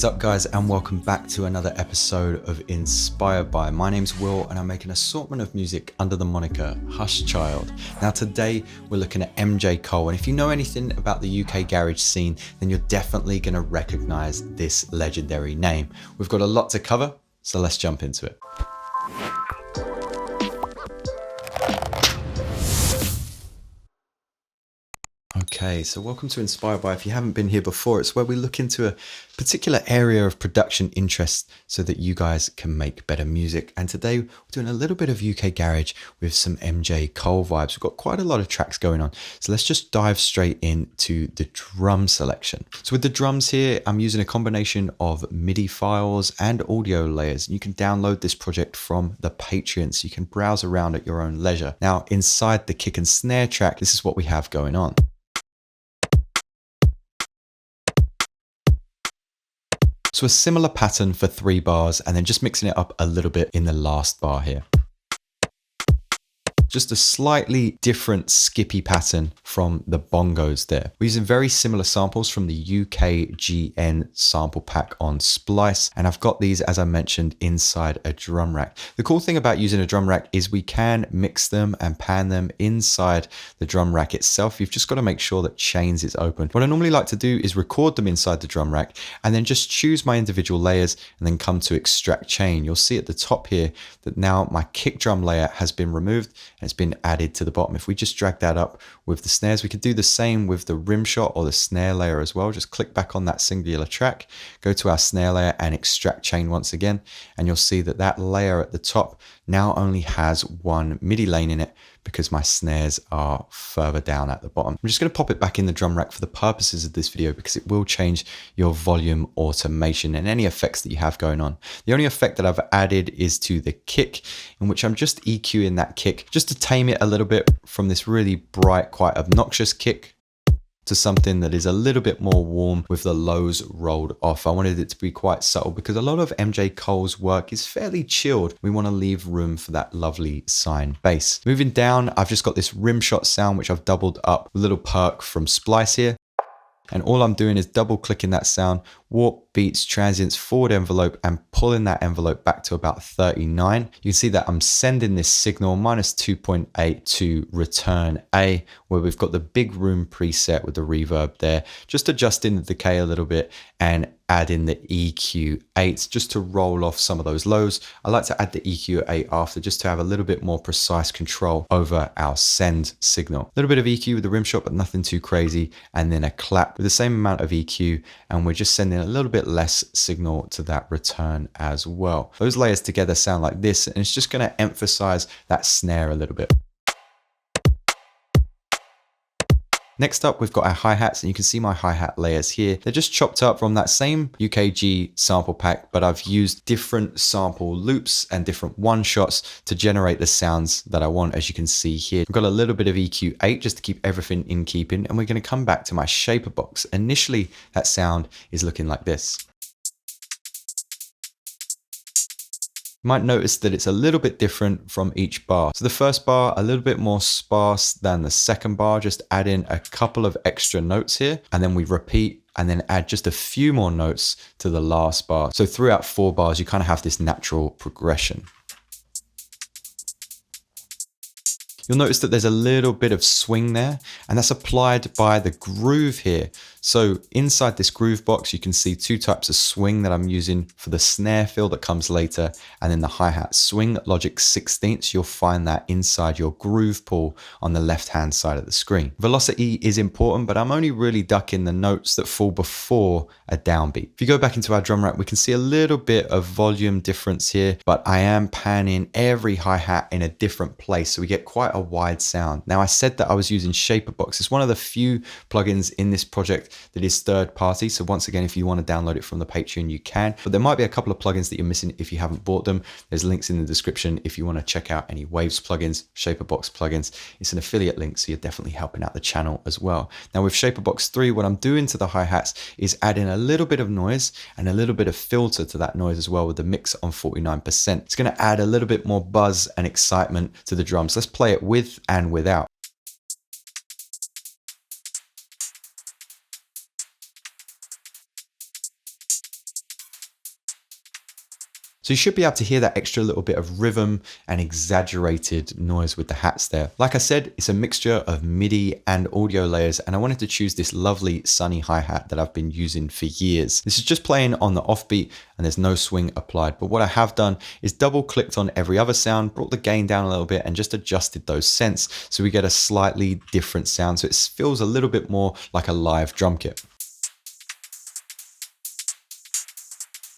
is up, guys, and welcome back to another episode of Inspired By. My name's Will and I make an assortment of music under the moniker Hush Child. Now today we're looking at MJ Cole, and if you know anything about the UK garage scene, then you're definitely going to recognize this legendary name. We've got a lot to cover, so let's jump into it. Okay, so welcome to Inspired By. If you haven't been here before, it's where we look into a particular area of production interest so that you guys can make better music. And today we're doing a little bit of UK garage with some MJ Cole vibes. We've got quite a lot of tracks going on. So let's just dive straight into the drum selection. So with the drums here, I'm using a combination of MIDI files and audio layers. You can download this project from the Patreon, so you can browse around at your own leisure. Now inside the kick and snare track, this is what we have going on. So a similar pattern for 3 bars, and then just mixing it up a little bit in the last bar here. Just a slightly different skippy pattern from the bongos there. We're using very similar samples from the UKGN sample pack on Splice, and I've got these, as I mentioned, inside a drum rack. The cool thing about using a drum rack is we can mix them and pan them inside the drum rack itself. You've just got to make sure that chains is open. What I normally like to do is record them inside the drum rack and then just choose my individual layers and then come to extract chain. You'll see at the top here that now my kick drum layer has been removed. It's been added to the bottom. If we just drag that up with the snares, we could do the same with the rim shot or the snare layer as well. Just click back on that singular track, go to our snare layer and extract chain once again, and you'll see that that layer at the top now only has one MIDI lane in it because my snares are further down at the bottom. I'm just going to pop it back in the drum rack for the purposes of this video because it will change your volume automation and any effects that you have going on. The only effect that I've added is to the kick, in which I'm just EQing that kick just to tame it a little bit from this really bright, quite obnoxious kick to something that is a little bit more warm with the lows rolled off. I wanted it to be quite subtle because a lot of MJ Cole's work is fairly chilled. We want to leave room for that lovely sine bass. Moving down, I've just got this rim shot sound, which I've doubled up with a little perk from Splice here. And all I'm doing is double clicking that sound, warp, beats, transients, forward envelope, and pulling that envelope back to about 39. You can see that I'm sending this signal -2.8 to return A, where we've got the big room preset with the reverb there, just adjusting the decay a little bit and add in the EQ8 just to roll off some of those lows. I like to add the EQ8 after just to have a little bit more precise control over our send signal. A little bit of EQ with the rim shot, but nothing too crazy. And then a clap with the same amount of EQ, and we're just sending a little bit less signal to that return as well. Those layers together sound like this, and it's just going to emphasize that snare a little bit. Next up, we've got our hi-hats, and you can see my hi-hat layers here. They're just chopped up from that same UKG sample pack, but I've used different sample loops and different one-shots to generate the sounds that I want, as you can see here. I've got a little bit of EQ8 just to keep everything in keeping, and we're going to come back to my shaper box. Initially, that sound is looking like this. You might notice that it's a little bit different from each bar. So the first bar, a little bit more sparse than the second bar, just add in a couple of extra notes here, and then we repeat and then add just a few more notes to the last bar. So throughout 4 bars, you kind of have this natural progression. You'll notice that there's a little bit of swing there, and that's applied by the groove here. So inside this groove box, you can see 2 types of swing that I'm using for the snare fill that comes later, and then the hi-hat. Swing logic 16ths, you'll find that inside your groove pool on the left-hand side of the screen. Velocity is important, but I'm only really ducking the notes that fall before a downbeat. If you go back into our drum rack, we can see a little bit of volume difference here, but I am panning every hi-hat in a different place, so we get quite a wide sound. Now, I said that I was using Shaperbox. It's one of the few plugins in this project that is third party. So once again, if you want to download it from the Patreon, you can, but there might be a couple of plugins that you're missing if you haven't bought them. There's links in the description if you want to check out any Waves plugins, Shaperbox plugins. It's an affiliate link, so you're definitely helping out the channel as well. Now with Shaperbox 3, what I'm doing to the hi-hats is adding a little bit of noise and a little bit of filter to that noise as well with the mix on 49%. It's going to add a little bit more buzz and excitement to the drums. Let's play it with and without. So you should be able to hear that extra little bit of rhythm and exaggerated noise with the hats there. Like I said, it's a mixture of MIDI and audio layers, and I wanted to choose this lovely sunny hi-hat that I've been using for years. This is just playing on the offbeat and there's no swing applied. But what I have done is double clicked on every other sound, brought the gain down a little bit and just adjusted those cents so we get a slightly different sound. So it feels a little bit more like a live drum kit.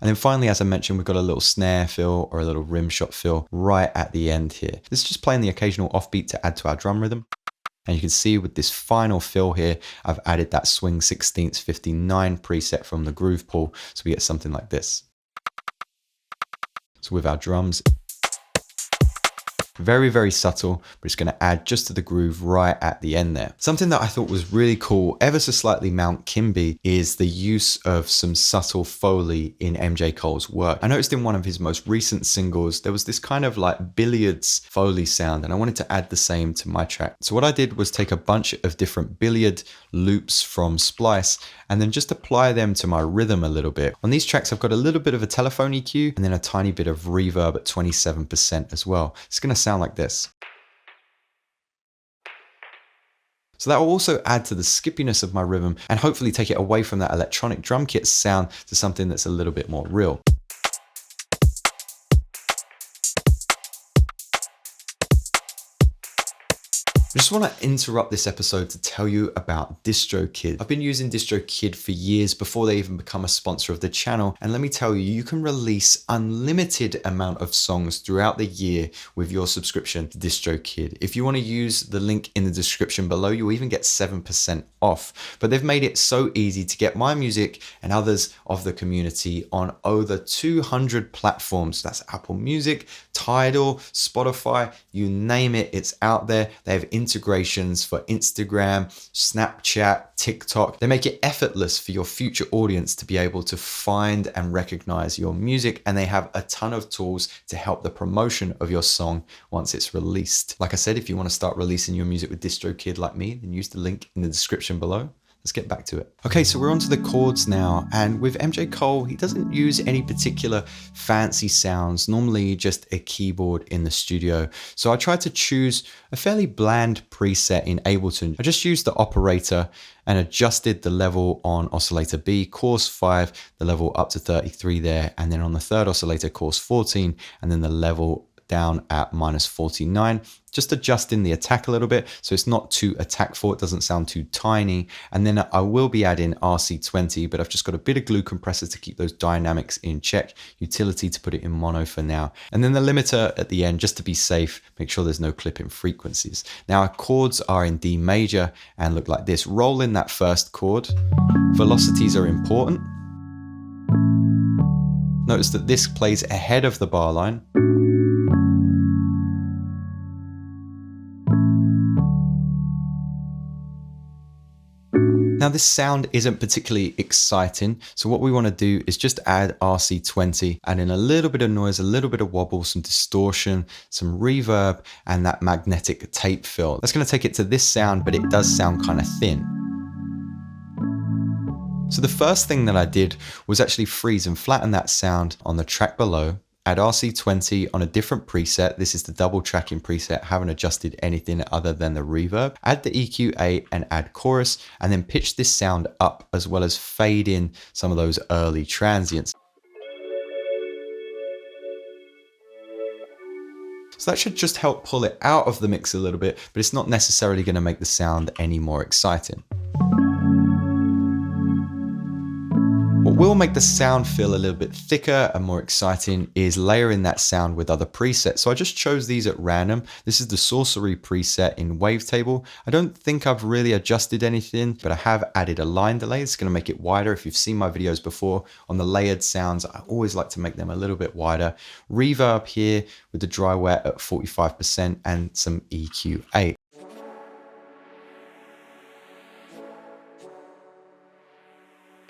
And then finally, as I mentioned, we've got a little snare fill or a little rim shot fill right at the end here. This is just playing the occasional offbeat to add to our drum rhythm. And you can see with this final fill here, I've added that swing 16th 59 preset from the groove pool. So we get something like this. So with our drums, very, very subtle, but it's going to add just to the groove right at the end there. Something that I thought was really cool, ever so slightly Mount Kimby, is the use of some subtle Foley in MJ Cole's work. I noticed in one of his most recent singles, there was this kind of like billiards Foley sound, and I wanted to add the same to my track. So what I did was take a bunch of different billiard loops from Splice and then just apply them to my rhythm a little bit. On these tracks, I've got a little bit of a telephone EQ and then a tiny bit of reverb at 27% as well. It's going to sound like this. So that will also add to the skippiness of my rhythm and hopefully take it away from that electronic drum kit sound to something that's a little bit more real. I just want to interrupt this episode to tell you about DistroKid. I've been using DistroKid for years before they even become a sponsor of the channel. And let me tell you, you can release unlimited amount of songs throughout the year with your subscription to DistroKid. If you want to use the link in the description below, you'll even get 7% off. But they've made it so easy to get my music and others of the community on over 200 platforms. That's Apple Music, Tidal, Spotify, you name it, it's out there. They have integrations for Instagram, Snapchat, TikTok. They make it effortless for your future audience to be able to find and recognize your music, and they have a ton of tools to help the promotion of your song once it's released. Like I said, if you want to start releasing your music with DistroKid like me, then use the link in the description below. Let's get back to it. Okay, so we're onto the chords now, and with MJ Cole, he doesn't use any particular fancy sounds, normally just a keyboard in the studio. So I tried to choose a fairly bland preset in Ableton. I just used the operator and adjusted the level on oscillator B, course 5, the level up to 33 there, and then on the third oscillator, course 14, and then the level down at -49, just adjusting the attack a little bit so it's not too attackful, it doesn't sound too tiny. And then I will be adding RC20, but I've just got a bit of glue compressor to keep those dynamics in check, utility to put it in mono for now, and then the limiter at the end just to be safe, make sure there's no clipping frequencies. Now our chords are in D major and look like this. Roll in that first chord. Velocities are important. Notice that this plays ahead of the bar line. Now this sound isn't particularly exciting, so what we want to do is just add RC20, add in a little bit of noise, a little bit of wobble, some distortion, some reverb, and that magnetic tape fill. That's going to take it to this sound, but it does sound kind of thin. So the first thing that I did was actually freeze and flatten that sound on the track below. Add RC20 on a different preset. This is the double tracking preset. Haven't adjusted anything other than the reverb. Add the EQ8 and add chorus, and then pitch this sound up as well as fade in some of those early transients. So that should just help pull it out of the mix a little bit, but it's not necessarily going to make the sound any more exciting. What will make the sound feel a little bit thicker and more exciting is layering that sound with other presets. So I just chose these at random. This is the Sorcery preset in Wavetable. I don't think I've really adjusted anything, but I have added a line delay. It's going to make it wider. If you've seen my videos before on the layered sounds, I always like to make them a little bit wider. Reverb here with the dry wet at 45% and some EQ8.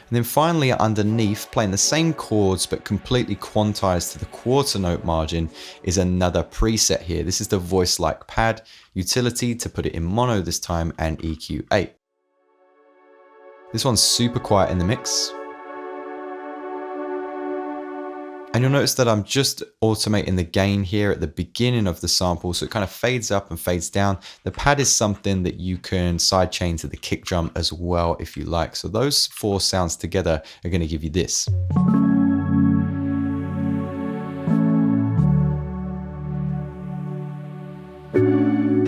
And then finally underneath, playing the same chords but completely quantized to the quarter note margin, is another preset here. This is the voice-like pad, utility to put it in mono this time, and EQ8. This one's super quiet in the mix. And you'll notice that I'm just automating the gain here at the beginning of the sample, so it kind of fades up and fades down. The pad is something that you can sidechain to the kick drum as well if you like. So those 4 sounds together are going to give you this.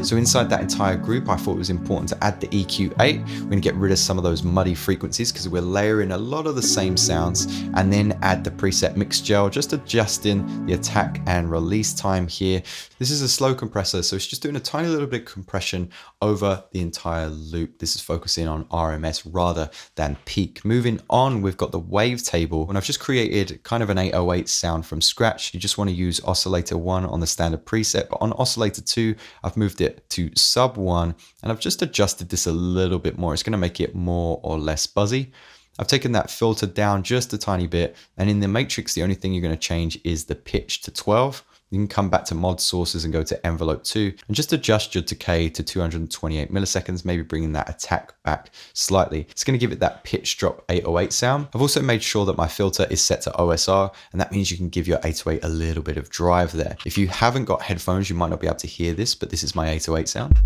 So inside that entire group, I thought it was important to add the EQ8. We're going to get rid of some of those muddy frequencies because we're layering a lot of the same sounds, and then add the preset mix gel, just adjusting the attack and release time here. This is a slow compressor, so it's just doing a tiny little bit of compression over the entire loop. This is focusing on RMS rather than peak. Moving on, we've got the wavetable, and I've just created kind of an 808 sound from scratch. You just want to use oscillator 1 on the standard preset, but on oscillator 2, I've moved it to sub 1, and I've just adjusted this a little bit more. It's going to make it more or less buzzy. I've taken that filter down just a tiny bit, and in the matrix, the only thing you're going to change is the pitch to 12. You can come back to mod sources and go to envelope 2 and just adjust your decay to 228 milliseconds, maybe bringing that attack back slightly. It's going to give it that pitch drop 808 sound. I've also made sure that my filter is set to OSR, and that means you can give your 808 a little bit of drive there. If you haven't got headphones, you might not be able to hear this, but this is my 808 sound.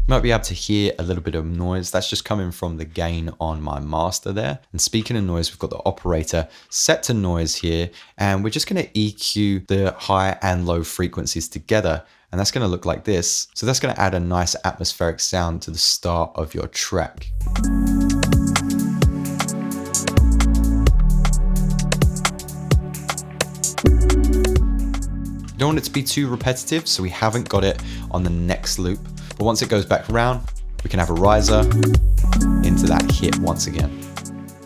You might be able to hear a little bit of noise. That's just coming from the gain on my master there. And speaking of noise, we've got the operator set to noise here, and we're just going to EQ the high and low frequencies together. And that's going to look like this. So that's going to add a nice atmospheric sound to the start of your track. You don't want it to be too repetitive, so we haven't got it on the next loop. But once it goes back around, we can have a riser into that hit once again.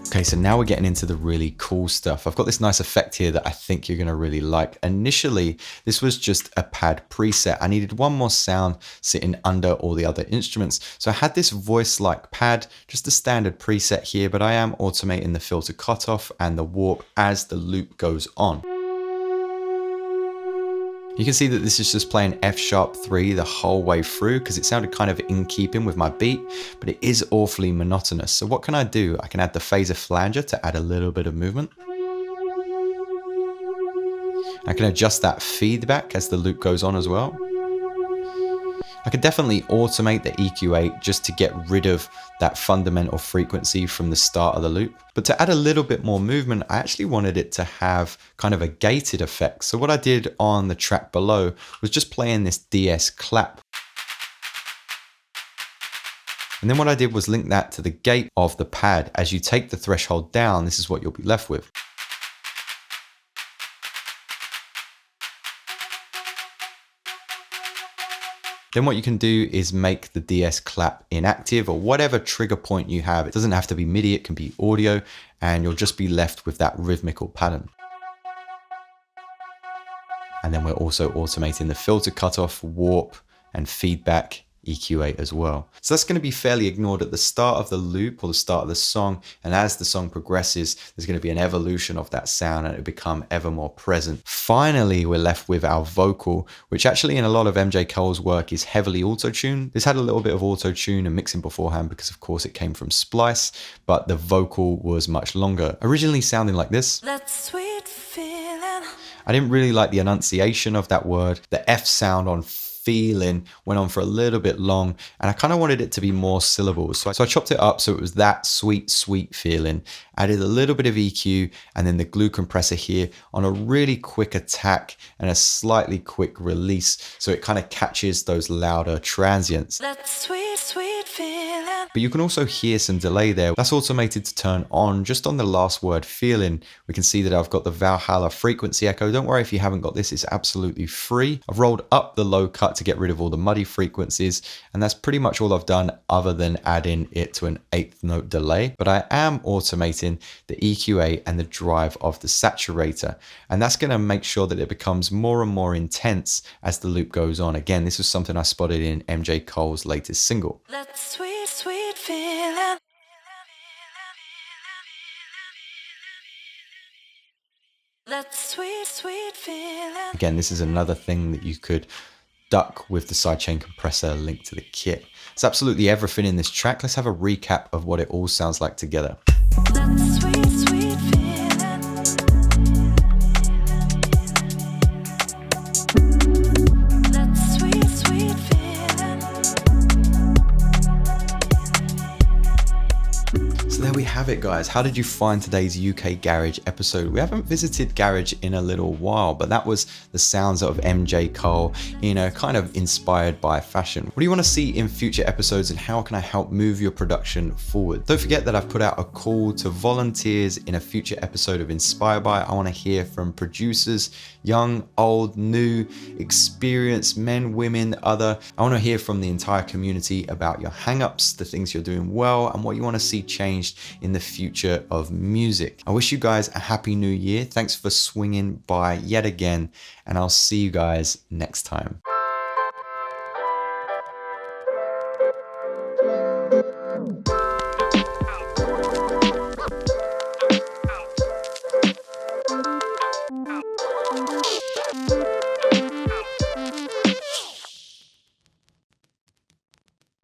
Okay, so now we're getting into the really cool stuff. I've got this nice effect here that I think you're gonna really like. Initially, this was just a pad preset. I needed one more sound sitting under all the other instruments. So I had this voice-like pad, just a standard preset here, but I am automating the filter cutoff and the warp as the loop goes on. You can see that this is just playing F#3 the whole way through because it sounded kind of in keeping with my beat, but it is awfully monotonous. So what can I do? I can add the phaser flanger to add a little bit of movement. I can adjust that feedback as the loop goes on as well. I could definitely automate the EQ8 just to get rid of that fundamental frequency from the start of the loop. But to add a little bit more movement, I actually wanted it to have kind of a gated effect. So what I did on the track below was just playing this DS clap. And then what I did was link that to the gate of the pad. As you take the threshold down, this is what you'll be left with. Then what you can do is make the DS clap inactive or whatever trigger point you have. It doesn't have to be MIDI, it can be audio, and you'll just be left with that rhythmical pattern. And then we're also automating the filter cutoff, warp, and feedback EQ8 as well. So that's going to be fairly ignored at the start of the loop or the start of the song, and as the song progresses there's going to be an evolution of that sound and it'll become ever more present. Finally, we're left with our vocal, which actually in a lot of MJ Cole's work is heavily auto-tuned. This had a little bit of auto-tune and mixing beforehand because of course it came from Splice, but the vocal was much longer, originally sounding like this. That sweet feeling. I didn't really like the enunciation of that word. The F sound on feeling went on for a little bit long, and I kind of wanted it to be more syllables. So I chopped it up so it was that sweet, sweet feeling, added a little bit of EQ, and then the glue compressor here on a really quick attack and a slightly quick release. So it kind of catches those louder transients. That sweet, sweet feeling. But you can also hear some delay there. That's automated to turn on just on the last word, feeling. We can see that I've got the Valhalla frequency echo. Don't worry if you haven't got this, it's absolutely free. I've rolled up the low cut to get rid of all the muddy frequencies, and that's pretty much all I've done other than adding it to an 8th note delay. But I am automating the EQ8 and the drive of the saturator, and that's going to make sure that it becomes more and more intense as the loop goes on. Again, this was something I spotted in MJ Cole's latest single. That sweet, sweet feeling. That sweet, sweet feeling. Again, this is another thing that you could duck with the sidechain compressor linked to the kit. It's absolutely everything in this track. Let's have a recap of what it all sounds like together. That sweet, sweet feeling. guys, how did you find today's UK Garage episode? We haven't visited Garage in a little while, but that was the sounds of MJ Cole, you know, kind of inspired by fashion. What do you want to see in future episodes, and how can I help move your production forward? Don't forget that I've put out a call to volunteers in a future episode of Inspire By. I want to hear from producers, young, old, new, experienced, men, women, other. I want to hear from the entire community about your hang-ups, the things you're doing well, and what you want to see changed in the future of music. I wish you guys a happy new year. Thanks for swinging by yet again, and I'll see you guys next time.